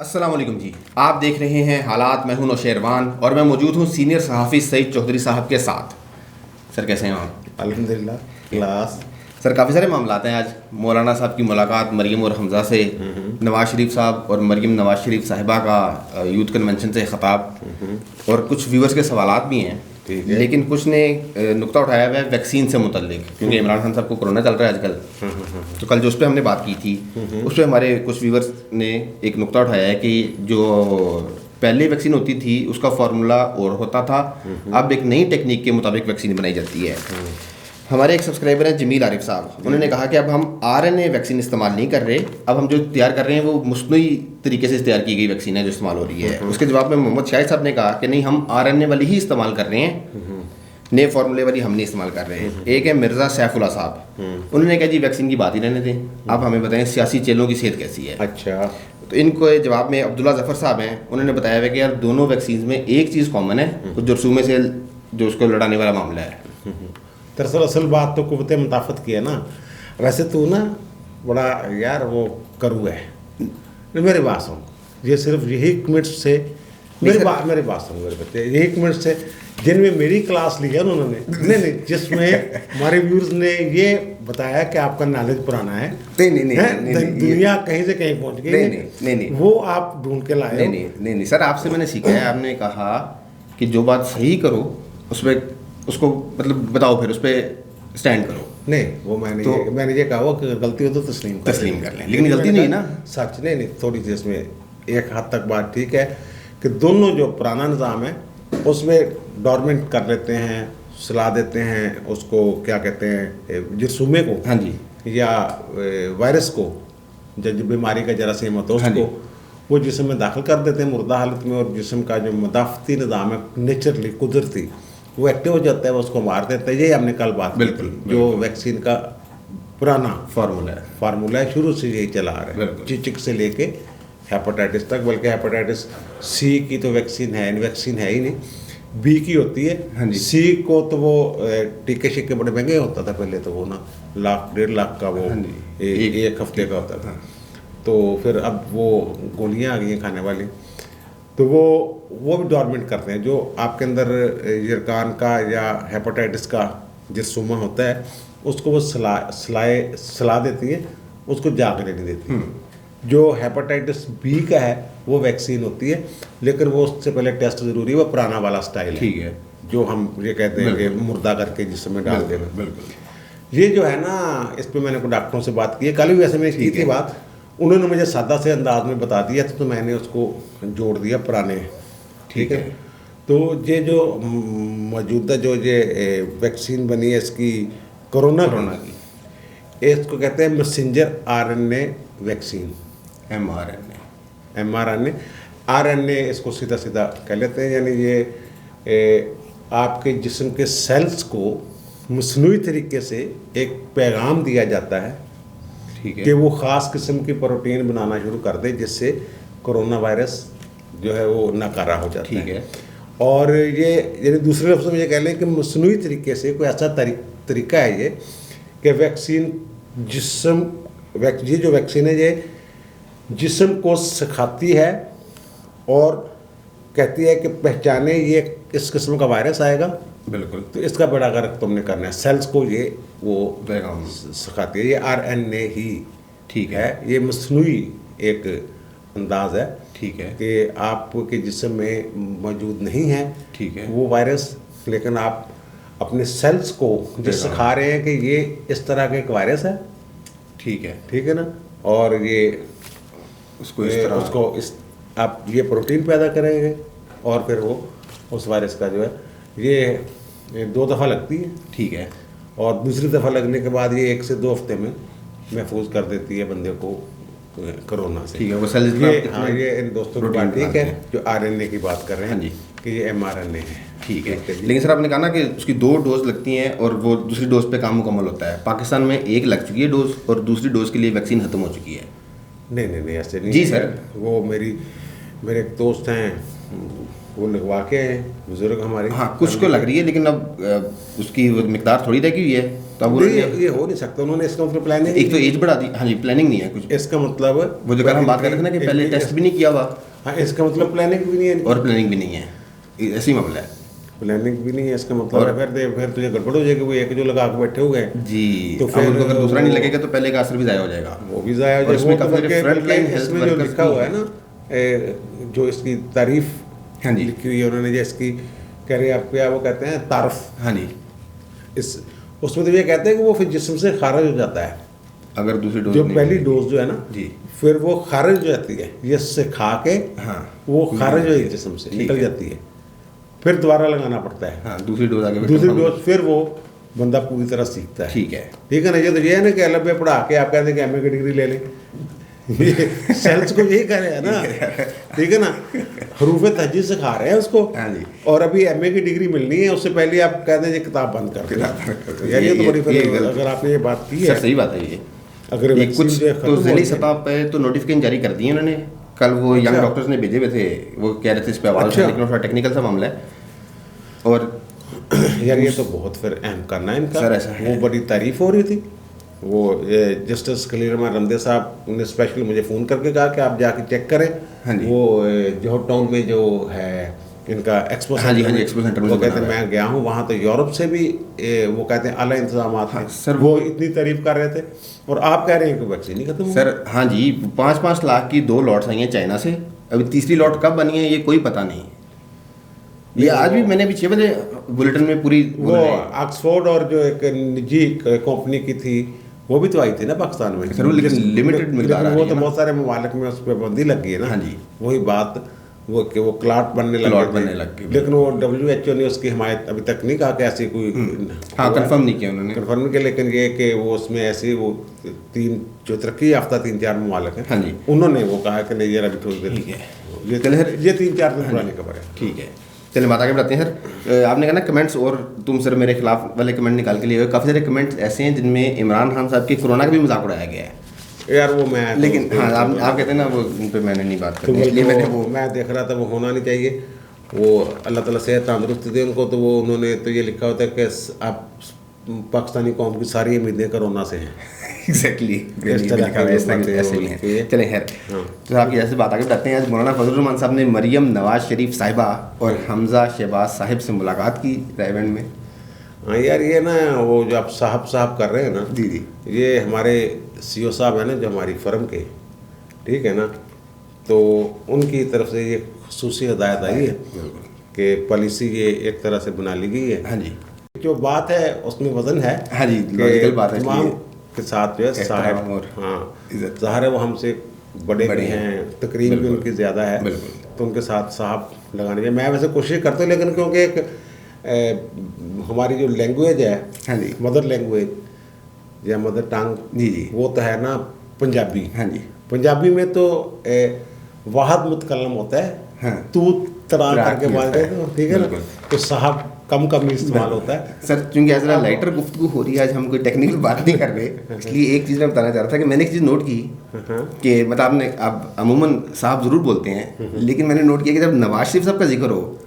अस्सलाम वालेकुम जी। आप देख रहे हैं हालात। मैं हूं नौशेरवान और मैं मौजूद हूं सीनियर सहाफ़ी सईद चौधरी साहब के साथ। सर कैसे हैं आप? अल्हम्दुलिल्लाह क्लास। सर काफ़ी सारे मामलात हैं। आज मौलाना साहब की मुलाकात मरीम और हमज़ा से, नवाज़ शरीफ साहब और मरीम नवाज़ शरीफ साहिबा का यूथ कन्वेंशन से ख़िताब और कुछ व्यूअर्स के सवालात भी हैं। लेकिन कुछ ने नुक्ता उठाया हुआ है वैक्सीन से मुतल्लिक, क्योंकि इमरान खान साहब को कोरोना चल रहा है आजकल। तो कल जो उस पर हमने बात की थी उस पर हमारे कुछ व्यूअर्स ने एक नुक्ता उठाया है कि जो पहले वैक्सीन होती थी उसका फार्मूला और होता था, अब एक नई टेक्निक के मुताबिक वैक्सीन बनाई जाती है। हमारे एक सब्सक्राइबर हैं जमील आरिफ साहब, उन्होंने कहा कि अब हम आरएनए वैक्सीन इस्तेमाल नहीं कर रहे, अब हम जो तैयार कर रहे हैं वो मुस्नुई तरीके से तैयार की गई वैक्सीन है जो इस्तेमाल हो रही है। उसके जवाब में मोहम्मद शाहिद साहब ने कहा कि नहीं, हम आरएनए वाली ही इस्तेमाल कर रहे हैं, नए फार्मूले वाली हम नहीं इस्तेमाल कर रहे हैं। एक है मिर्ज़ा सैफुल्ला साहब, उन्होंने कहा जी वैक्सीन की बात ही रहने दें, आप हमें बताएं सियासी चेलों की सेहत कैसी है। अच्छा, तो इनको जवाब में अब्दुल्ला जफ़र साहब हैं, उन्होंने बताया हुआ कि यार दोनों वैक्सीन में एक चीज़ कॉमन है, कुछ जरसूमे से जो उसको लड़ाने वाला मामला है। दरअसल असल बात तो कुव्वत मुताफ़त की है ना। वैसे तू ना बड़ा यार वो करू है। मेरी बात सुन, ये सिर्फ यही मिनट से मेरी बात सुन मेरे बच्चे, यही मिनट से जिनमें मेरी क्लास ली है उन्होंने नहीं जिसमें हमारे व्यूअर्स ने ये बताया कि आपका नॉलेज पुराना है। नहीं, दुनिया कहीं से कहीं पहुंच गई। नहीं, वो आप ढूंढ के लाए। नहीं सर, आपसे मैंने सीखा है। आपने कहा कि जो बात सही करो उस पर उसको मतलब बताओ, फिर उस पर स्टैंड करो। नहीं, वो मैंने ये कहा वो कि गलती हो तो तस्लीम कर लें, लेकिन गलती नहीं ना। सच नहीं, थोड़ी सी इसमें एक हद तक बात ठीक है कि दोनों जो पुराना निज़ाम है उसमें डॉर्मेंट कर लेते हैं, सलाह देते हैं उसको, क्या कहते हैं, जरसूमे को, हाँ जी, या वायरस को, जब बीमारी का जरासीम होता है उसको वो जिस्म में दाखिल कर देते हैं मुर्दा हालत में, और जिस्म का जो मदाफ़ती निज़ाम है नेचुरली कुदरती वो एक्टिव हो जाता है, वो उसको मार देता है। ये हमने कल बात की थी। जो वैक्सीन का पुराना फार्मूला है शुरू से यही चला आ रहा है, चिचिक से लेके हेपेटाइटिस तक। बल्कि हेपेटाइटिस सी की तो वैक्सीन है ही नहीं, बी की होती है। हाँ सी को तो वो टीके शिक्के बड़े महंगे होता था पहले, तो वो ना 1.5 लाख का वो एक हफ्ते का होता था। तो फिर अब वो गोलियां आ गई हैं खाने वाली, तो वो भी डॉर्मेंट करते हैं। जो आपके अंदर यरकान का या हेपेटाइटिस का जरसूमा होता है उसको वो सला देती है, उसको जागने नहीं देती। जो हेपेटाइटिस बी का है वो वैक्सीन होती है, लेकिन वो उससे पहले टेस्ट ज़रूरी है, वो पुराना वाला स्टाइल ठीक है, जो हम ये कहते हैं कि मुर्दा करके जिसमें डाल देना। बिल्कुल। ये जो है ना, इस पर मैंने कुछ डॉक्टरों से बात की है, कल भी वैसे मैंने की थी बात, उन्होंने मुझे सादा से अंदाज में बता दिया तो मैंने उसको जोड़ दिया पुराने। ठीक है, तो ये जो मौजूदा जो ये वैक्सीन बनी है इसकी कोरोना की, इसको कहते हैं messenger RNA vaccine, mRNA। RNA इसको सीधा सीधा कह लेते हैं, यानी ये आपके जिस्म के सेल्स को मसनूई तरीके से एक पैगाम दिया जाता है, ठीक है, कि वो ख़ास किस्म की प्रोटीन बनाना शुरू कर दे जिससे कोरोना वायरस जो है वो नाकारा हो जाता है। ठीक है। और ये यानी दूसरे लफ्ज़ों में ये कह लें कि मसनूई तरीके से कोई ऐसा तरीका है ये कि वैक्सीन ये जो वैक्सीन है ये जिस्म को सिखाती है और कहती है कि पहचाने ये इस किस्म का वायरस आएगा। बिल्कुल। तो इसका बड़ा अगर तुमने करना है, सेल्स को ये वो पैगाम सिखाती है। ये आरएनए ही ठीक है, ये मसनूई एक अंदाज है, ठीक है, कि आपके जिस्म में मौजूद नहीं है, ठीक है, वो वायरस, लेकिन आप अपने सेल्स को जो सिखा रहे हैं कि ये इस तरह का एक वायरस है। ठीक है ना, और ये उसको आप ये प्रोटीन पैदा करेंगे और फिर वो उस वायरस का जो है ये 2 दफ़ा लगती है। ठीक है, और दूसरी दफ़ा लगने के बाद ये 1 से 2 हफ्ते में महफूज कर देती है बंदे को कोरोना से। ठीक है, वो सेल्स ये इन दोस्तों की बात ठीक है जो आरएनए की बात कर रहे हैं। हाँ जी, कि ये mRNA है। ठीक है। लेकिन सर आपने कहा ना कि उसकी 2 डोज लगती हैं और वो दूसरी डोज पे काम मुकम्मल होता है। पाकिस्तान में 1 लग चुकी है डोज और दूसरी डोज के लिए वैक्सीन खत्म हो चुकी है। नहीं ऐसे नहीं जी सर, वो मेरे एक दोस्त हैं, वो लगवा के हैं, बुजुर्ग हमारे। हाँ, कुछ को लग रही है, लेकिन अब उसकी मिकदार थोड़ी रह गई है, तो अब ये हो नहीं सकता, उन्होंने इसका मतलब प्लानिंग, एक तो एज बढ़ा दी, हाँ जी, प्लानिंग नहीं है कुछ, इसका मतलब वो जो हम बात कर रहे थे ना कि पहले टेस्ट भी नहीं किया हुआ, हाँ, इसका मतलब प्लानिंग भी नहीं है और प्लानिंग भी नहीं है, ऐसी मामला है। प्लानिंग भी नहीं है, इसका मतलब है फिर तुझे गड़बड़ हो जाएगी, वो एक जो लगा के बैठे हुए हैं जी, तो फिर उनको अगर दूसरा नहीं लगेगा तो पहले का असर भी जाया हो जाएगा, वो भी जाया हो जाएगा। इसमें जो लिखा हुआ है ना, जो इसकी तारीफ हाँ जी लिखी हुई है उन्होंने, जो इसकी कह रहे आप क्या वो कहते हैं तारफ, हाँ जी, इस उसमें तो ये कहते हैं कि वो फिर जिस्म से खारिज हो जाता है, अगर दूसरी डोज जो पहली डोज जो है ना जी, फिर वो खारिज हो जाती है, ये से खा के हाँ वो खारिज हो जिस्म से निकल जाती है, फिर दोबारा लगाना पड़ता है, हाँ दूसरी डोज आगे, दूसरी डोज फिर वो बंदा पूरी तरह सीखता है। ठीक है, ठीक है ना, ये तो ये है ना कि एल पे पढ़ा के आप कहते हैं कि एमए की डिग्री ले लें, सेल्स को यही कह रहे हैं ना, ठीक है ना, हरूफ तहजीद से खा रहे हैं उसको, हाँ जी, और अभी एमए की डिग्री मिलनी है, उससे पहले आप कहते हैं किताब बंद कर दें, यार ये तो बड़ी फिर अगर आपने ये बात की है, सही बात है ये। अगर ये कुछ तो ज़िली सतह पे तो नोटिफिकेशन जारी कर दिए उन्होंने, कल वो यंग डॉक्टर्स ने भेजे हुए थे, वो कह रहे थे इस पे आवाज़, लेकिन थोड़ा टेक्निकल सा मामला है, और यार ये तो बहुत फिर अहम करना है इनका सर, ऐसा है। वो बड़ी तारीफ हो रही थी, वो जस्टिस खलील रहमान रमदे साहब ने स्पेशली मुझे फ़ोन करके कहा कि आप जाके चेक करें, हाँ जी, वो जौहर टाउन में जो है इनका एक्सपो हाँ जी, हाँ जी, एक्सपो सेंटर में वो कहते हैं मैं गया हूँ वहाँ, तो यूरोप से भी वो कहते हैं आला इंतजाम हाँ, हैं सर वो इतनी तारीफ कर रहे थे, और आप कह रहे हैं कि वैक्सीन नहीं खत्म सर, हाँ जी, 5-5 लाख की 2 लॉट्स आई हैं चाइना से, अभी तीसरी लॉट कब बनी है ये कोई पता नहीं, ये आज भी मैंने अभी 6 बजे बुलेटिन में पूरी वो ऑक्सफोर्ड और जो एक निजी कंपनी की थी वो भी तो आई थी ना पाकिस्तान में, सर, लेकिन लिमिटेड मिकदार, वो तो बहुत सारे ममालिक में उस पर पाबंदी लग गई है ना, हाँ जी, वही बात वो कि वो क्लाट बनने लग गए, लेकिन वो WHO ने उसकी हिमायत अभी तक नहीं कहा कि ऐसी कोई, हाँ कंफर्म नहीं किया उन्होंने, कंफर्म नहीं किया, लेकिन ये कि वो उसमें ऐसी वो 3 जो तरक्की याफ्ता 3-4 ममालिक हैं, हाँ जी, उन्होंने वो कहा कि नहीं यार अभी थोड़ी देर, ठीक है, ये 3-4 दिन पुरानी खबर है, ठीक है। चलिए बात आगे बढ़ाते हैं सर, आपने कहा ना कमेंट्स, और तुम सर मेरे खिलाफ वाले कमेंट निकाल के लिए हुए, काफ़ी सारे कमेंट्स ऐसे हैं जिनमें इमरान खान साहब के कोरोना का भी मजाक उड़ाया गया है, यार वो मैं लेकिन हाँ आप कहते हैं ना वो उन पे मैंने नहीं बात तो करनी, इसलिए मैंने वो मैं देख रहा था वो होना नहीं चाहिए, वो अल्लाह ताला सेहत तंदुरुस्ती दे उनको, तो वो उन्होंने तो ये लिखा होता है कि आप पाकिस्तानी कौम की सारी उम्मीदें कोरोना से हैं, एग्जैक्टली ऐसे ही हैं। चलें खैर, तो आपकी जैसे बात आगे बढ़ाते हैं, आज मौलाना फजल रहमान साहब ने मरियम नवाज शरीफ साहिबा और हमजा शहबाज साहिब से मुलाकात की रायबंद में। हाँ यार ये ना वो जो आप साहब कर रहे हैं ना, जी जी, ये हमारे CEO साहब है ना जो हमारी फर्म के, ठीक है ना, तो उनकी तरफ से ये खुसूसी हिदायत आई है कि पॉलिसी ये एक तरह से बना ली गई है, हाँ जी, जो बात है उसमें वजन है, हाँ जी, लॉजिकल बात है, तमाम के साथ जो है साहब, और हाँ ज़ाहिर है वो हमसे बड़े भी हैं, तकरीब भी उनकी ज़्यादा है, तो उनके साथ साहब लगाने चाहिए। मैं वैसे कोशिश करता हूँ, लेकिन क्योंकि एक हमारी जो लैंग्वेज है, हाँ जी, मदर लैंग्वेज या मदर टंग, जी जी, वो तो है ना पंजाबी, हाँ जी, पंजाबी में तो वाहद मुतकल्लम होता है, हाँ, तू तरा करके बात करते हो, ठीक है ना, तो साहब कम इस्तेमाल होता है सर, क्योंकि आज लाइटर गुफ्तगू हो रही है, आज हम कोई टेक्निकल बात नहीं कर रहे, इसलिए एक चीज़ मैं बताना चाह रहा था कि मैंने एक चीज़ नोट की कि मतलब आप अमूमन साहब ज़रूर बोलते हैं, लेकिन मैंने नोट किया कि जब नवाज शरीफ साहब का जिक्र हो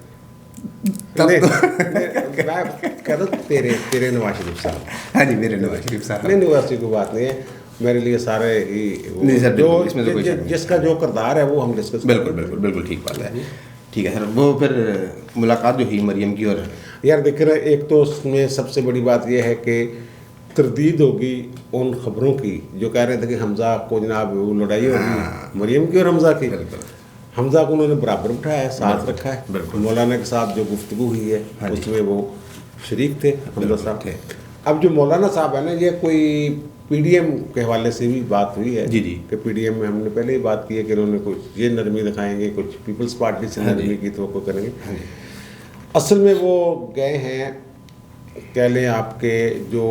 तब मैं कह रहा तेरे नवाज शरीफ साहब, हाँ जी, मेरे नवाज शरीफ साहब, नहीं वैसी कोई बात नहीं है, मेरे लिए सारे ही सर, जो इसमें तो कोई जिसका जो किरदार है वो हम डिस्कस, बिल्कुल ठीक बात है, ठीक है सर। वो फिर मुलाकात जो हुई मरियम की, और यार देख रहे एक तो उसमें सबसे बड़ी बात यह है कि तरदीद होगी उन खबरों की जो कह रहे थे कि हमजा को जनाब वो लड़ाई होगी मरियम की और हमजा की, हमजा को उन्होंने बराबर उठाया, साथ रखा है, मौलाना के साथ जो गुफ्तगू हुई है उसमें वो शरीक थे हमजा साहब। अब जो मौलाना साहब है ना, ये कोई PDM के हवाले से भी बात हुई है, जी जी, कि PDM में हमने पहले ही बात की है कि उन्होंने कुछ ये नरमी दिखाएंगे, कुछ पीपल्स पार्टी से नरमी की तो वो करेंगे। असल में वो गए हैं, कह लें आपके जो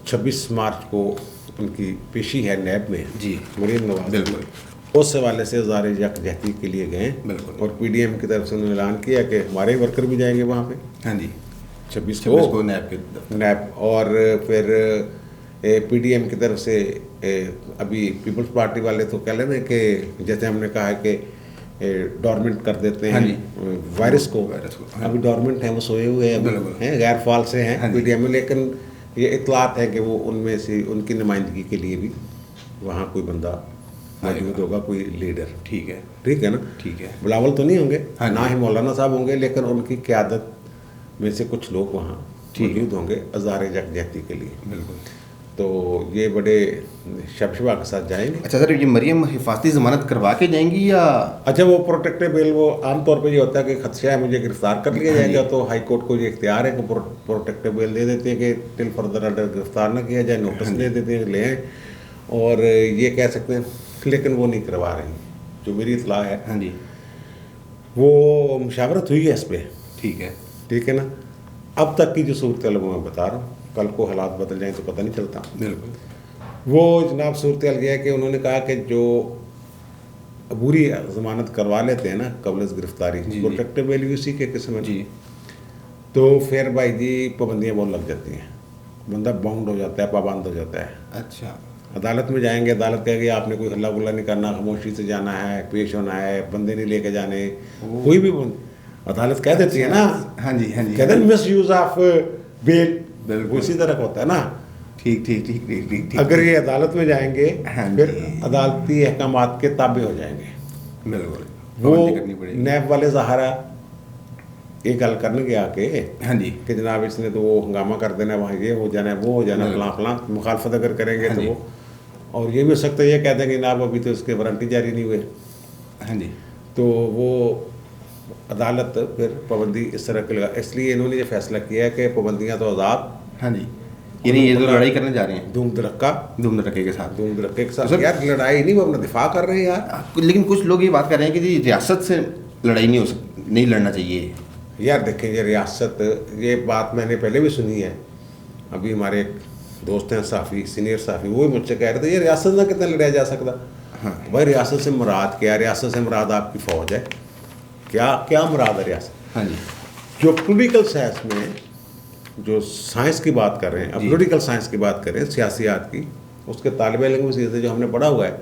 26 मार्च को उनकी पेशी है नैब में जी, मरियम नवाज, बिल्कुल उस हवाले से ज़ाहिर यकजहती के लिए गए, और PDM की तरफ से उन्होंने ऐलान किया कि हमारे वर्कर भी जाएंगे वहाँ पे, हाँ जी, 26 को नैब, और फिर PDM की तरफ से अभी पीपल्स पार्टी वाले तो कह लेना कि जैसे हमने कहा है कि डॉर्मेंट कर देते हैं वायरस को, अभी डॉर्मेंट हैं, वो सोए हुए हैं, गैर फाल से हैं PDM में, लेकिन ये इतलात है कि वो उनमें से उनकी नुमाइंदगी के लिए भी वहाँ कोई बंदा मौजूद होगा, कोई लीडर। ठीक है, ठीक है ना, ठीक है। बिलावल तो नहीं होंगे, हाँ ना ही मौलाना साहब होंगे, लेकिन उनकी क़यादत में से कुछ लोग वहाँ मौजूद होंगे अज़ार यकजहती के लिए। बिल्कुल। तो ये बड़े शबशबा के साथ जाएंगे। अच्छा सर, ये मरियम हिफाजती ज़मानत करवा के जाएंगी या? अच्छा, वो प्रोटेक्टिव बेल, वो आमतौर पे ये होता है कि खदशा है मुझे गिरफ्तार कर लिया जाएगा, तो हाई कोर्ट को ये इख्तियार है कि प्रोटेक्टिव बेल दे देते हैं कि टिल फर्दर ऑर्डर गिरफ्तार ना किया जाए, नोटिस दे देते हैं ले आएं, और ये कह सकते हैं, लेकिन वो नहीं करवा रही। जो मेरी इतला है, हाँ जी, वो मुशावरत हुई है इस पर। ठीक है, ठीक है ना। अब तक की जो सूरत मैं बता रहा हूँ, कल को हालात बदल जाएँ तो पता नहीं चलता। बिल्कुल। वो जनाब सूरत यह है कि उन्होंने कहा कि जो अबूरी ज़मानत करवा लेते हैं ना कबल गिरफ्तारी, प्रोटेक्टिव बेल उसी के किस्म में जी, तो फिर भाई जी पाबंदियाँ बहुत लग जाती हैं, बंदा बाउंड हो जाता है, पाबंद हो जाता है। अच्छा। अदालत में जाएंगे, अदालत कहेगी आपने कोई हल्ला गुल्ला नहीं करना, खामोशी से जाना है, पेश होना है, बंदे नहीं लेके जाने, कोई भी अदालत कह देती है ना। हाँ जी, हाँ जी, कहते हैं मिस यूज़ ऑफ बेल, बिल्कुल उसी तरह का होता है ना। ठीक ठीक ठीक ठीक ठीक। अगर ये अदालत में जाएंगे, हाँ फिर अदालती अहकामात के ताबे हो जाएंगे। बिल्कुल, वो नैब वाले ज़हारा ये गल करने के आके, हाँ जी, कि जनाब इसने तो वो हंगामा कर देना, वहाँ ये हो जाना है, वो हो जाना, फलां फलां, मुखालफत अगर करेंगे तो वो, और ये भी हो सकता है ये कह देंगे जनाब अभी तो उसके वारंटी जारी नहीं हुए। हाँ जी, तो वो अदालत फिर पाबंदी इस तरह की लगा, इसलिए इन्होंने ये फैसला किया है कि पाबंदियाँ तो आज़ाद। हाँ जी, यानी ये तो लड़ाई करने जा रहे हैं धूम धड़क्के के साथ। धूम धड़क्के के साथ यार, लड़ाई नहीं, वो अपना दिफा कर रहे हैं यार। लेकिन कुछ लोग ये बात कर रहे हैं कि जी रियासत से लड़ाई नहीं हो सकती, नहीं लड़ना चाहिए। यार देखें, ये रियासत, ये बात मैंने पहले भी सुनी है। अभी हमारे एक दोस्त हैं साफ़ी, सीनियर साफ़ी, वो भी मुझसे कह रहे थे ये रियासत ना कितना लड़ाया जा सकता। हाँ भाई, रियासत से मुराद क्या है? रियासत से मुराद आपकी फ़ौज है, क्या क्या मुराद है रियासत? हाँ जी, जो पॉलिटिकल साइंस में जो साइंस की बात कर रहे हैं, अब पॉलिटिकल साइंस की बात करें, सियासियात की, उसके तालिब इल्म से जो हमने पढ़ा हुआ है,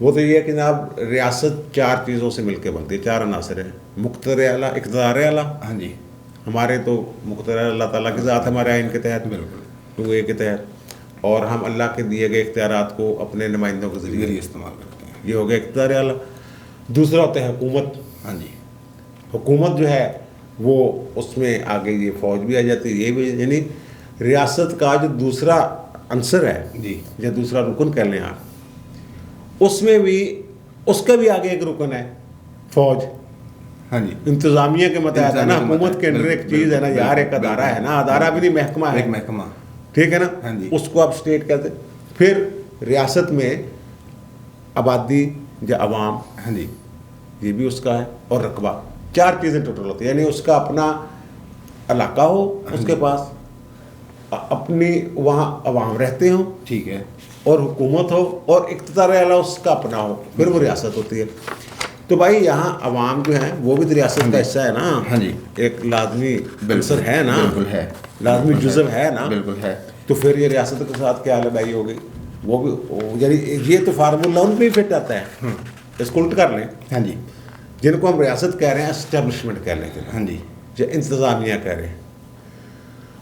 वो तो ये है कि जनाब रियासत चार चीज़ों से मिलकर बनती है, चार अनासर हैं। मुख्तर आला, इक़्तिदार आला, हाँ जी, हमारे तो मुख्तर अल्लाह ताला की ज़ात हमारे आइन के तहत, बिल्कुल 2A के तहत, और हम अल्लाह के दिए गए इख्तियारात को अपने नुमाइंदों के ज़रिए इस्तेमाल करते हैं। ये हो गया इक़्तिदार आला। दूसरा होता है हुकूमत। हाँ जी, हुकूमत जो है वो, उसमें आगे ये फ़ौज भी आ जाती है, ये भी, यानी रियासत का जो दूसरा अंसर है जी, या दूसरा रुकन कह लें आप, उसमें भी, उसका भी आगे एक रुकन है फ़ौज। हाँ जी, इंतज़ामिया के मतहत है ना, हुकूमत के अंदर एक चीज़ है ना यार, एक अदारा है ना, अदारा भी नहीं, महकमा है, एक महकमा, ठीक है ना। हाँ जी, उसको आप स्टेट कहते। फिर रियासत में आबादी या अवाम, हाँ जी, ये भी उसका है, और रकबा, चार चीज़ें टोटल होती है। यानी उसका अपना इलाका हो, उसके पास अपनी वहाँ अवाम रहते हो, ठीक है, और हुकूमत हो, और इक़्तिदार आला उसका अपना हो, फिर वो रियासत होती है। तो भाई यहाँ अवाम जो है वो भी तो रियासत का हिस्सा है ना। हाँ जी, एक लाजमी अंसर है ना, बिल्कुल है, लाजमी जुज़व है ना, बिल्कुल है। तो फिर ये रियासत के साथ क्या लड़ाई हो गई? वो भी, यानी ये तो फार्मूला उन पर ही फिट आता है। इसको उल्ट कर लें, हाँ जी, जिनको हम रियासत कह रहे हैं, एस्टेब्लिशमेंट कह लें, हाँ जी, जो इंतज़ामिया कह रहे हैं,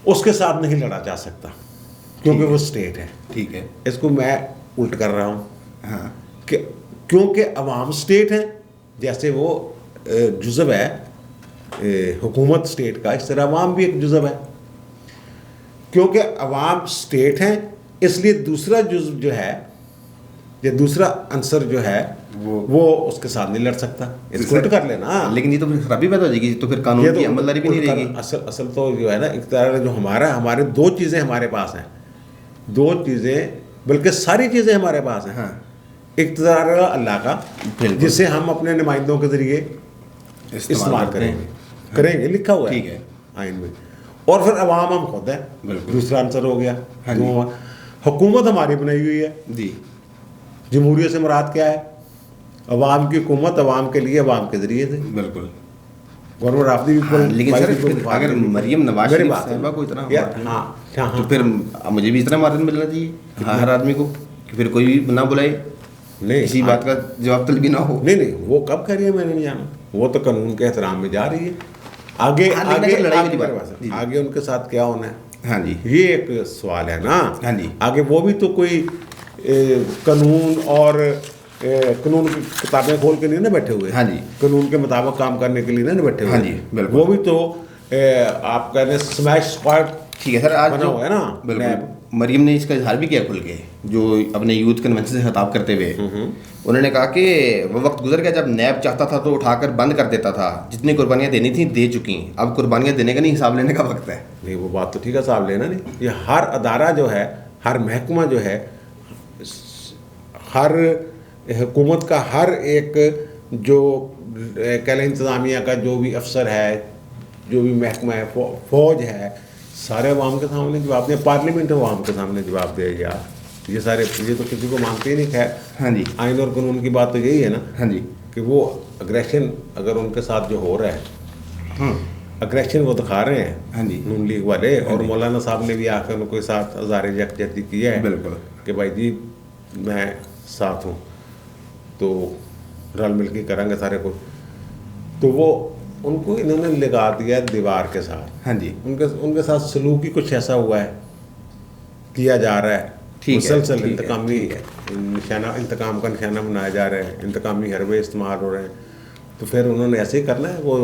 उसके साथ नहीं लड़ा जा सकता क्योंकि वो स्टेट है। ठीक है, इसको मैं उल्ट कर रहा हूँ, हाँ, कि क्योंकि अवाम स्टेट है, जैसे वो जुज़व है हुकूमत स्टेट का, इस तरह अवाम भी एक जुज़व है। क्योंकि अवाम स्टेट है, इसलिए दूसरा जुज़व जो है, या दूसरा अंसर जो है, वो उसके साथ नहीं लड़ सकता। इसको उल्ट कर लेना। लेकिन ये तो फिर खराबी पैदा हो जाएगी, तो फिर कानून की अमलदारी भी नहीं रहेगी। असल तो जो है ना, इख्तियार जो हमारे दो चीज़ें हमारे पास हैं, दो चीज़ें, बल्कि सारी चीज़ें हमारे पास हैं। हाँ, इख्तियार अल्लाह का, जिसे हम अपने नुमाइंदों के ज़रिए इस्तेमाल करेंगे, लिखा हुआ है, ठीक है, आइन में। और फिर अवाम हम खुद है, दूसरा आंसर हो गया। हुकूमत हमारी बनाई हुई है जी। जमहूरियत से मुराद क्या है? अवाम की हुकूमत, अवाम के लिए, अवाम के ज़रिए से, बिल्कुल। Government of the people. लेकिन सर अगर मरियम नवाज शरीफ साहिबा को इतना तो फिर मुझे भी इतना मार्जिन मिलना चाहिए हर आदमी को, कि फिर कोई भी ना बुलाए, नहीं इसी बात का जवाब तलबी ना हो। नहीं, वो कब कह रही है, मैंने नहीं जाना। वो तो कानून के एहतराम में जा रही है। आगे आगे उनके साथ क्या होना है, हाँ जी, ये एक सवाल है ना। हाँ जी, आगे वो भी तो कोई कानून और कानून की किताबें खोल के नहीं ना बैठे हुए। हाँ जी, कानून के मुताबिक काम करने के लिए ना बैठे हुए। हाँ जी, बिल्कुल। वो भी तो आप कह रहे हैं स्मैश स्क्वाड ठीक है सर। आज बना जो हुआ है ना बिल्कुल नैब। मरियम ने इसका इजहार भी किया खुल के, जो अपने यूथ कन्वेंशन से खिताब करते हुए उन्होंने कहा कि वो वक्त गुजर गया जब नैब चाहता था तो उठाकर बंद कर देता था, जितनी कुर्बानियाँ देनी थी दे चुकी, अब कुर्बानियाँ देने का नहीं, हिसाब लेने का वक्त है। नहीं वो बात तो ठीक है, साहब लेना नहीं। ये हर अदारा जो है, हर महकमा जो है, हर हुकूमत का हर एक जो कह लें इंतज़ामिया का जो भी अफसर है, जो भी महकमा है, फौज है, सारे अवाम के सामने जवाब दें। पार्लियामेंट अवाम के सामने जवाब दे यार। ये सारे ये तो किसी को मानते ही नहीं। खैर हाँ जी, आइन और कानून की बात तो यही है ना हाँ जी, कि वो अग्रेशन अगर उनके साथ जो हो रहा है, अग्रेशन वो दिखा रहे हैं हाँ जी, नून लीग वाले। और मौलाना साहब ने भी आकर उनके साथ हज़ारे यकजहती किया है बिल्कुल कि भाई जी मैं साथ हूँ, तो रल मिल के करेंगे सारे कुछ। तो वो उनको इन्होंने लगा दिया दीवार के साथ। हाँ जी, उनके साथ सलूक ही कुछ ऐसा हुआ है, किया जा रहा है। मुसलसल इंतकामी निशाना, इंतकाम का निशाना बनाया जा रहा है, इंतकामी हरबे इस्तेमाल हो रहे हैं। तो फिर उन्होंने ऐसे ही करना है। वो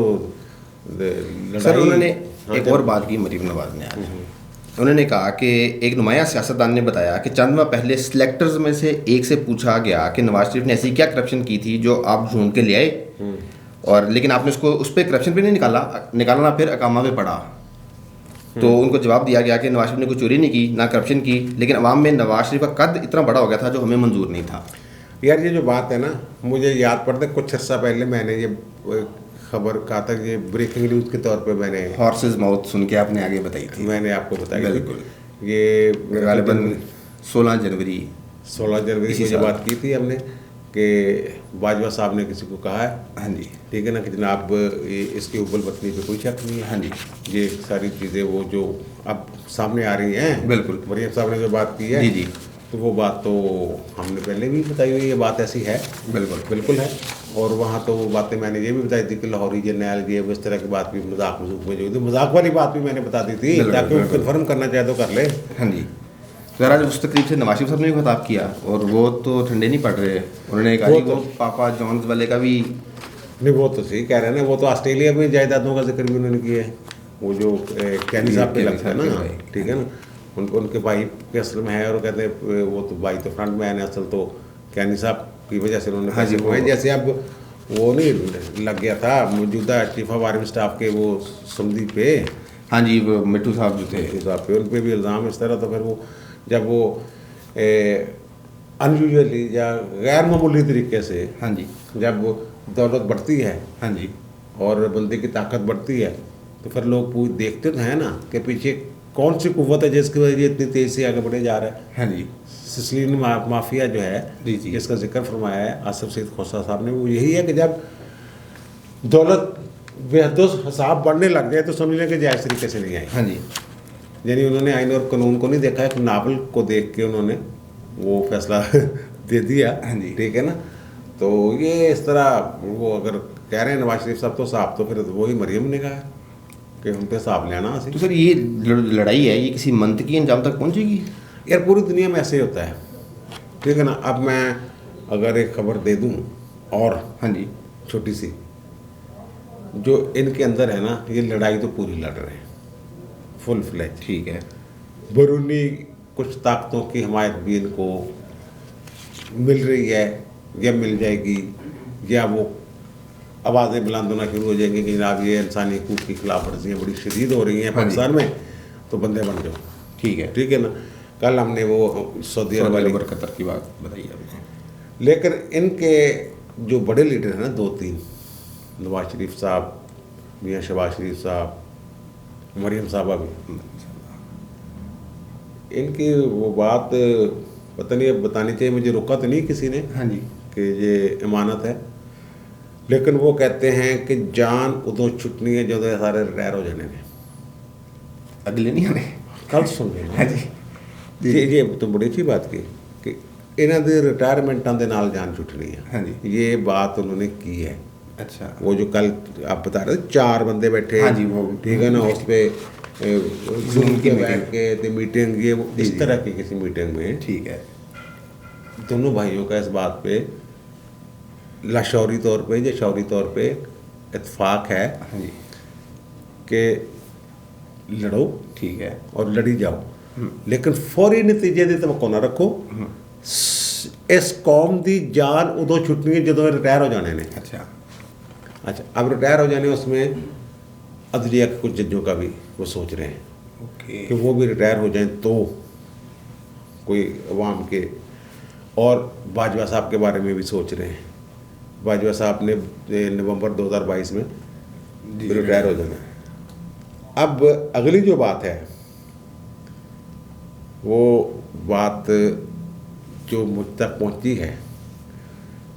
सर उन्होंने एक और बात की मरीम नवाज ने आज, उन्होंने कहा कि एक नुमाया सियासतदान ने बताया कि चंद माह पहले सिलेक्टर्स में से एक से पूछा गया कि नवाज शरीफ ने ऐसी क्या करप्शन की थी जो आप ढूंढ के ले आए, और लेकिन आपने उसको उस पर करप्शन पे नहीं निकाला ना फिर अकामा पे पड़ा। तो उनको जवाब दिया गया कि नवाज शरीफ ने कोई चोरी नहीं की ना करप्शन की, लेकिन अवाम में नवाज शरीफ का कद इतना बड़ा हो गया था जो हमें मंजूर नहीं था। यार ये जो बात है ना, मुझे याद पड़ता है कुछ अर्सा पहले मैंने ये खबर कहा था, ये ब्रेकिंग न्यूज़ के तौर पे मैंने हॉर्सेस माउथ सुन के आपने आगे बताई थी। मैंने आपको बताई बिल्कुल, ये गालिबन 16 जनवरी की ये बात की थी हमने कि बाजवा साहब ने किसी को कहा है, हाँ जी, ठीक है ना, कि जनाब इसकी उबल बतनी पे कोई शक नहीं है। हाँ जी, ये सारी चीज़ें वो जो अब सामने आ रही हैं, बिल्कुल मरियम साहब ने जो बात की है, जी जी, तो वो बात तो हमने पहले भी बताई हुई, ये बात ऐसी है, बिल्कुल है। और वहाँ तो वो बातें मैंने ये भी बताई थी कि लाहौरी जर्नैल ये इस तरह की बात भी मजाक मजूक में जो थी, मजाक वाली बात भी मैंने बता दी थी ताकि वो कन्फर्म करना चाहे तो कर ले। हाँ जी। ज़रा उस तकरीब से नवाज शरीफ साहब ने भी खिताब किया और वो तो ठंडे नहीं पड़ रहे। उन्होंने कहा वो पापा जॉन्स वाले का भी नहीं, वो तो सही कह रहे हैं ना। वो तो ऑस्ट्रेलिया में जायदादों का जिक्र भी उन्होंने किया है, वो जो कैनी साहब पे लगता है ना, ठीक है ना, उनके भाई के असल में है। और कहते हैं वो तो भाई तो फ्रंट में है ना, असल तो कैनी साहब की वजह से उन्होंने पैसे कमाए। जैसे अब वो नहीं लग गया था मौजूदा चीफ ऑफ आर्मी स्टाफ के वो समधी पे, हाँ जी, वो मिट्टू साहब जो थे, मिट्टू साहब पे, उन पर भी इल्ज़ाम इस तरह। तो फिर वो जब वो अनयूजुअली या गैर मामूली तरीके से, हाँ जी, जब दौलत बढ़ती है, हाँ जी, और बंदे की ताकत बढ़ती है, तो फिर लोग देखते तो हैं ना कि पीछे कौन सी कुव्वत है जिसकी वजह से इतनी तेज़ी से आगे बढ़े जा रहा है। हाँ जी, सिसलीन माफिया जो है जी जी, जिसका जिक्र फरमाया है आसिफ सईद खोसा साहब ने, वो यही है कि जब दौलत बेहद हिसाब बढ़ने लग जाए तो समझ लें कि जायज़ तरीके से नहीं आई। हाँ जी, यानी उन्होंने आइन और कानून को नहीं देखा, एक नावल को देख के उन्होंने वो फैसला दे दिया। हाँ जी, ठीक है ना। तो ये इस तरह वो अगर कह रहे हैं नवाज शरीफ साहब तो साहब, तो फिर वही मरियम ने कहा कि हम पे साहब लेना। तो सर ये लड़ाई है, ये किसी मंतकी अंजाम तक पहुंचेगी? यार पूरी दुनिया में ऐसे ही होता है, ठीक है ना। अब मैं अगर एक खबर दे दूं और, हाँ जी, छोटी सी, जो इनके अंदर है ना, ये लड़ाई तो पूरी लड़ रहे हैं फुल फ्लैज, ठीक है। बरूनी कुछ ताकतों की हमायत भी इनको मिल रही है या मिल जाएगी, या वो आवाज़ें बुलंद होना शुरू हो जाएंगी कि जनाब ये इंसानी हकूक़ की खिलाफ वर्जियाँ बड़ी शदीद हो रही हैं पाकिस्तान में, तो बंदे बन जाओ। ठीक है ना। कल हमने वो सऊदी अरब वाली कतर की बात बताई आपने, लेकिन इनके जो बड़े लीडर हैं ना, 2-3, नवाज शरीफ साहब, मियाँ शहबाज शरीफ साहब, मरियम साहबा भी, इनकी वो बात पता नहीं अब बतानी चाहिए, मुझे रोका तो नहीं किसी ने, हाँ जी, कि ये इमानत है, लेकिन वो कहते हैं कि जान उदों छुटनी है जो सारे रिटायर हो जाने ने, अगले नहीं आने। कल सुन लेना। हाँ जी, ये तो बड़ी अच्छी बात की कि इन्हों के रिटायरमेंटां दे नाल जान छुटनी है। हाँ जी, ये बात उन्होंने की है। अच्छा, वो जो कल आप बता रहे थे 4 बंदे बैठे, हाँ जी, वो ठीक है ना, उस पर जूम के बैठ के मीटिंग, ये इस तरह की किसी मीटिंग में ठीक है, दोनों भाइयों का इस बात पे लाशौरी तौर पे या शौरी तौर पे इत्फाक है हाँ जी, कि लड़ो ठीक है, और लड़ी जाओ, लेकिन फौरी नतीजे की तवक्को ना रखो। इस कौम की जान उदों छुट्टनी है जदों रिटायर हो जाने ने। अच्छा, अब रिटायर हो जाने उसमें अदलिया के कुछ जजों का भी वो सोच रहे हैं ओके, कि वो भी रिटायर हो जाएं तो कोई अवाम के, और बाजवा साहब के बारे में भी सोच रहे हैं। बाजवा साहब ने नवंबर 2022 में रिटायर हो जाना है। अब अगली जो बात है वो बात जो मुझ तक पहुंची है,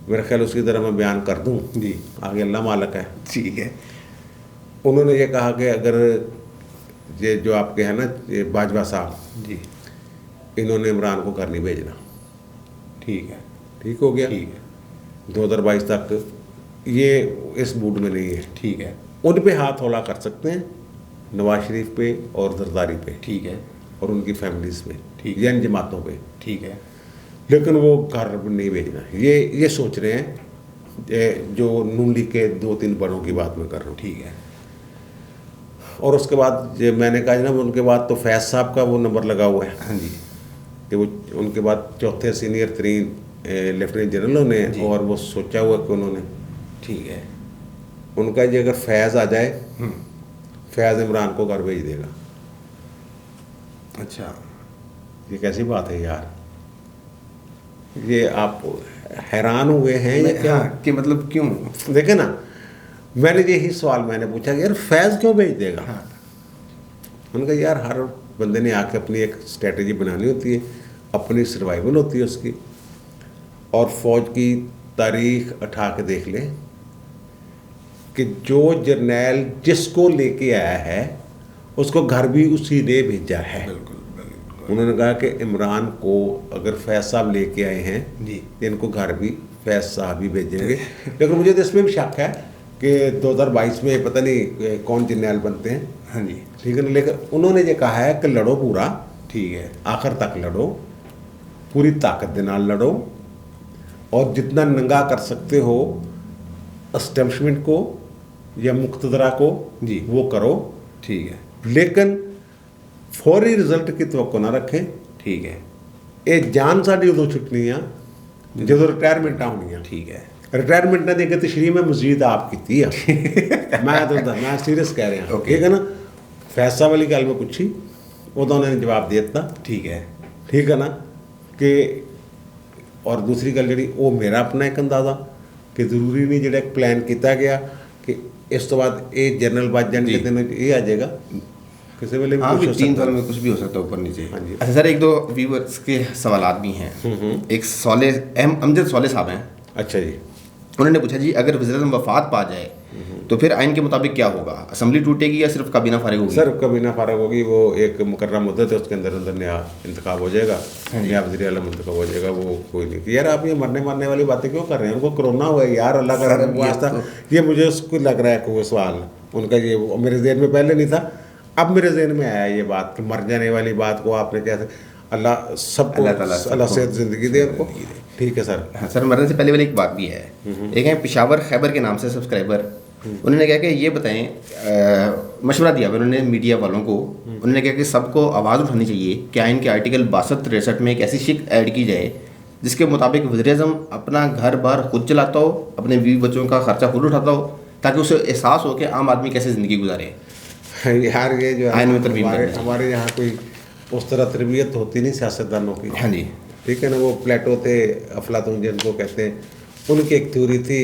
मेरा ख्याल उसकी तरह मैं बयान कर दूं जी, आगे अल्लाह मालिक है। ठीक है, उन्होंने ये कहा कि अगर ये जो आपके हैं ना ये बाजवा साहब जी, इन्होंने इमरान को घर नहीं भेजना। ठीक है, ठीक हो गया, ठीक है, 2022 तक ये इस मूड में नहीं है। ठीक है, उन पे हाथ हौला कर सकते हैं, नवाज शरीफ पे और जरदारी पे ठीक है, और उनकी फैमिलीज पे, ठीक या इन जमातों पे, ठीक है, लेकिन वो घर नहीं भेजना। ये सोच रहे हैं, जो नून लीग के 2-3 बड़ों की बात मैं कर रहा हूँ। ठीक है, और उसके बाद मैंने कहा ना उनके बाद तो फैज़ साहब का वो नंबर लगा हुआ है हाँ जी, कि वो उनके बाद चौथे सीनियर तरीन लेफ्टिनेंट जनरलों ने, और वो सोचा हुआ कि उन्होंने, ठीक है, उनका ये अगर फैज़ आ जाए, फैज़ इमरान को घर भेज देगा। अच्छा, ये कैसी बात है यार, ये आप हैरान हुए हैं या क्या? हाँ, कि मतलब क्यों? देखे ना, मैंने यही सवाल मैंने पूछा कि यार फैज़ क्यों भेज देगा? हाँ, उनका यार हर बंदे ने आके अपनी एक स्ट्रेटजी बनानी होती है, अपनी सर्वाइवल होती है उसकी, और फौज की तारीख उठा के देख लें कि जो जर्नैल जिसको लेके आया है उसको घर भी उसी ने भेजा है। बिल्कुल, बिल्कुल, उन्होंने कहा कि इमरान को अगर फैज़ साहब लेके आए हैं जी, तो इनको घर भी फैज़ साहब ही भेजेंगे। लेकिन मुझे तो इसमें भी शक है कि 2022 में पता नहीं कौन जर्नैल बनते हैं। हाँ जी, ठीक है ना, लेकिन उन्होंने ये कहा है कि लड़ो पूरा, ठीक है, आखिर तक लड़ो, पूरी ताकत के नाल लड़ो, और जितना नंगा कर सकते हो एस्टेब्लिशमेंट को या मुक्तदरा को जी, वो करो, ठीक है, लेकिन फौरी रिजल्ट की तवक्को ना रखें। ठीक है, ये जान साड़ी उदों छुट्टनी आ जो रिटायरमेंट होनी है। ठीक है, रिटायरमेंट ने देखे तशरीह में मजीद आप की मैं सीरियस कह रहा हूँ, ठीक है ना। फैसला वाली गल में पूछी, उदों उन्होंने जवाब दे दिता, ठीक है, ठीक है ना, कि और दूसरी गल जी वो मेरा अपना एक अंदाज़ा कि जरूरी नहीं जो एक प्लान किया गया कि इस तो बाद ये जनरल बच जाने के दिन ये आ जाएगा, किसी वेले हाँ, कुछ हो 3 सकता साल है। में कुछ भी हो सकता है ऊपर नीचे। हाँ जी। अच्छा सर, 1-2 व्यूअर्स के सवालात भी हैं। एक सौले अमजद सौले साहब हैं, अच्छा जी, उन्होंने पूछा जी अगर वज़ीर-ए-आज़म वफात पा जाए तो फिर आइन के मुताबिक क्या होगा? असेंबली टूटेगी या सिर्फ काबीना फारिग होगी? सर काबीना फारग होगी, वो एक मुकर्रर मुद्दत है, उसके अंदर अंदर नया इंतखाब हो जाएगा, नया वज़ीर आलम इंतखाब हो जाएगा। वो कोई नहीं। यार आप ये मरने वाली बातें क्यों कर रहे हैं? उनको कोरोना हुआ है यार, अल्लाह का वास्ता। ये मुझे उसको लग रहा है कि वो सवाल उनका ये मेरे जहन में पहले नहीं था, अब मेरे जहन में आया ये बात कि मर जाने वाली बात को आपने कैसे, अल्लाह सबको अल्लाह सेहत ज़िंदगी दे उनको। ठीक है सर। हाँ सर, मरने से पहले वाली एक बात भी है। एक है पेशावर खैबर के नाम से सब्सक्राइबर, उन्होंने कहा कि ये बताएं, मशवरा दिया उन्होंने मीडिया वालों को, उन्होंने कहा कि सबको आवाज़ उठानी चाहिए कि आइन के आर्टिकल 62-63 में एक ऐसी शिक ऐड की जाए जिसके मुताबिक वज़ीर-ए-आज़म अपना घर बार खुद चलाता हो, अपने बीवी बच्चों का खर्चा खुद उठाता हो, ताकि उसे एहसास हो कि आम आदमी कैसे ज़िंदगी गुजारे। यार ये जो आइन में तरमीम हमारे यहाँ कोई उस तरह तरबियत होती नहीं सियासतदानों की। हाँ जी, ठीक है ना। वो प्लेटो थे, अफलातून जिनको कहते हैं, उनकी एक थ्योरी थी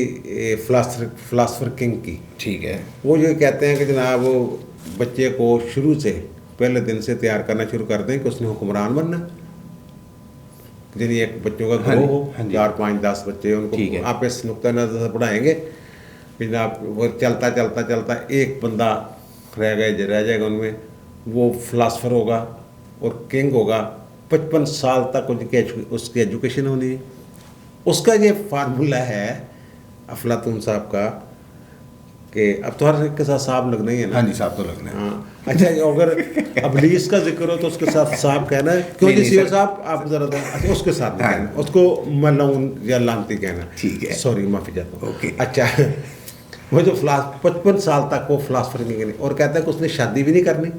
फिलासफर किंग की। ठीक है, वो जो कहते हैं कि जनाब वो बच्चे को शुरू से पहले दिन से तैयार करना शुरू कर दें कि उसने हुक्मरान बनना, यानी एक बच्चों का ग्रोह हो, 4, 5, 10 बच्चे, उनको आप इस नुक्ता नज़र से पढ़ाएंगे कि जनाब वो चलता चलता चलता एक बंदा रह जाएगा उनमें, वो फिलासफर होगा और किंग होगा। 55 साल तक उसकी एजुकेशन होनी है। उसका ये फार्मूला है अफलातून साहब का कि अब तो हर एक के साथ साहब लगना ही है ना। हाँ जी, साहब तो लगना है। हाँ अच्छा, अगर अबलीस का जिक्र हो तो उसके साथ साहब कहना है, क्यों जी सीओ साहब आप जरा अच्छा उसके साथ नहीं कहना, उसको मलऊन या लानती कहना। ठीक है, सॉरी माफ़ी चाहता हूँ। ओके। अच्छा वो जो 55 साल तक वो फिलासफर नहीं करनी, और कहता है कि उसने शादी भी नहीं करनी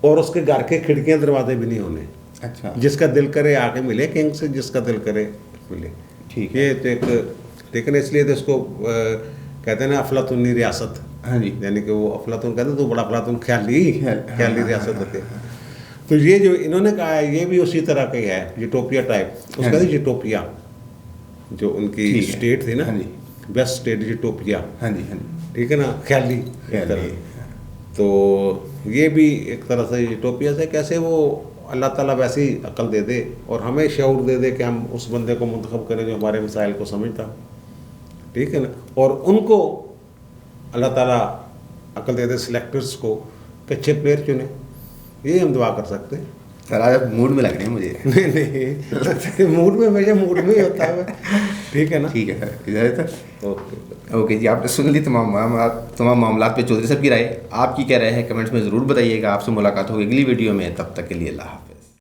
और उसके घर के खिड़कियाँ दरवाजे भी नहीं होने। अच्छा, जिसका दिल करे आके मिले किंग से, जिसका दिल करे मिले। ठीक है। ये तो एक, लेकिन इसलिए तो इसको कहते हैं ना अफलातूनी रियासत। हाँ जी, यानी कि वो अफलातून कहते हैं तो बड़ा अफलातून ख्याली रियासत होती है। तो ये जो इन्होंने कहा है ये भी उसी तरह का ही है, यूटोपिया टाइप। उसको कहते हैं यूटोपिया, जो उनकी स्टेट थी ना, बेस्ट स्टेट यूटोपिया। हाँ जी, हाँ जी, ठीक है ना, ख्याली। तो ये भी एक तरह से यूटोपिया से कैसे वो अल्लाह ताला वैसी अकल दे दे और हमें शऊर दे दे कि हम उस बंदे को मुंतखब करें जो हमारे मसाइल को समझता। ठीक है ना, और उनको अल्लाह ताला अकल दे दे सिलेक्टर्स को कि अच्छे प्लेयर चुने। ये हम दुआ कर सकते हैं। सर आज मूड में लग रहे हैं मुझे। नहीं मूड में, हमेशा मूड में ही होता है। ठीक है ना, ठीक है सर, इजाज़त। ओके ओके जी, आपने सुन ली तमाम मामलात पे चौधरी साहब की राय। आपकी क्या राय है कमेंट्स में ज़रूर बताइएगा। आपसे मुलाकात होगी अगली वीडियो में, तब तक के लिए अल्लाह हाफ़िज़।